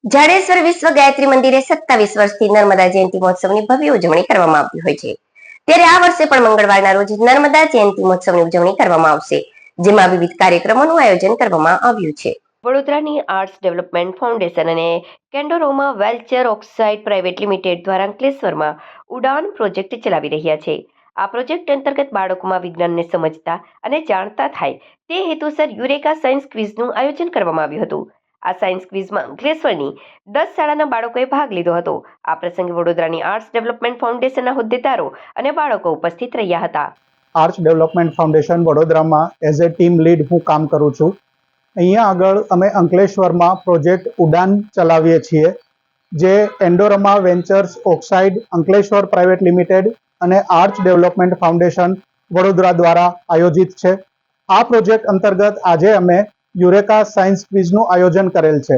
જાડેશ્વર વિશ્વ ગાયત્રી મંદિરે 27 વર્ષથી નર્મદા જયંતિ મહોત્સવની ભવ્ય ઉજવણી કરવામાં આવતી હોય છે. ત્યારે આ વર્ષે પણ મંગળવારના રોજ નર્મદા જયંતિ મહોત્સવની ઉજવણી કરવામાં આવશે, જેમાં વિવિધ કાર્યક્રમોનું આયોજન કરવામાં આવ્યું છે. વડોદરાની આર્ટ્સ ડેવલપમેન્ટ ફાઉન્ડેશન અને કેન્ડોરોમા વેલચર ઓક્સાઇડ પ્રાઇવેટ લિમિટેડ દ્વારા અંકલેશ્વરમાં ઉડાન પ્રોજેક્ટ ચલાવી રહ્યા છે. આ પ્રોજેક્ટ અંતર્ગત બાળકોમાં વિજ્ઞાનને સમજતા અને જાણતા થાય તે હેતુસર યુરેકા સાયન્સ ક્વિઝનું આયોજન કરવામાં આવ્યું હતું. આ સાયન્સ ક્વિઝમાં અંકલેશ્વરની 10 શાળાના બાળકોએ ભાગ લીધો હતો. આ પ્રસંગે વડોદરાની આર્ટ્સ ડેવલપમેન્ટ ફાઉન્ડેશનના હોદ્દેદારો અને બાળકો ઉપસ્થિત રહ્યા હતા. આર્ટ્સ ડેવલપમેન્ટ ફાઉન્ડેશન વડોદરામાં એઝ એ ટીમ લીડ હું કામ કરું છું. અહીંયા આગળ અમે અંકલેશ્વરમાં પ્રોજેક્ટ ઉડાન ચલાવીએ છીએ, જે Indorama ventures oxide Ankleshwar private limited અને આર્ટ્સ ડેવલપમેન્ટ ફાઉન્ડેશન વડોદરા દ્વારા આયોજિત છે. આ પ્રોજેક્ટ અંતર્ગત આજે અમે યુરેકા સાયન્સ ક્વિઝનું આયોજન કરેલ છે.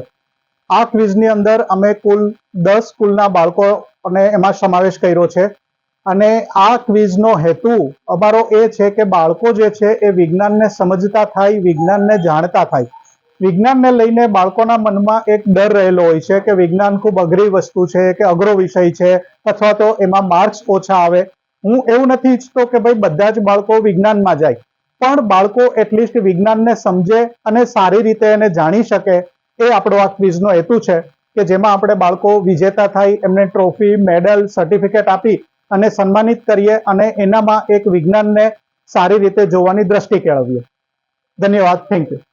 આ ક્વિઝની અંદર અમે કુલ 10 સ્કૂલના બાળકોને એમાં સમાવેશ કર્યો છે અને આ ક્વિઝનો હેતુ અમારો એ છે કે બાળકો જે છે એ વિજ્ઞાનને સમજતા થાય, વિજ્ઞાનને જાણતા થાય. વિજ્ઞાનને લઈને બાળકોના મનમાં એક ડર રહેલો હોય છે કે વિજ્ઞાન ખૂબ અઘરી વસ્તુ છે, કે અઘરો વિષય છે, અથવા તો એમાં માર્ક્સ ઓછા આવે. હું એવું નથી ઈચ્છતો કે ભાઈ બધા જ બાળકો વિજ્ઞાનમાં જાય, પણ બાળકો એટલીસ્ટ વિજ્ઞાનને સમજે અને સારી રીતે એને જાણી શકે, એ આપણો આ ક્વિઝનો હેતુ છે કે જેમાં આપણે બાળકો વિજેતા થાય, એમને ટ્રોફી, મેડલ, સર્ટિફિકેટ આપી અને સન્માનિત કરીએ અને એનામાં એક વિજ્ઞાનને સારી રીતે જોવાની દ્રષ્ટિ કેળવીએ. ધન્યવાદ. Thank you.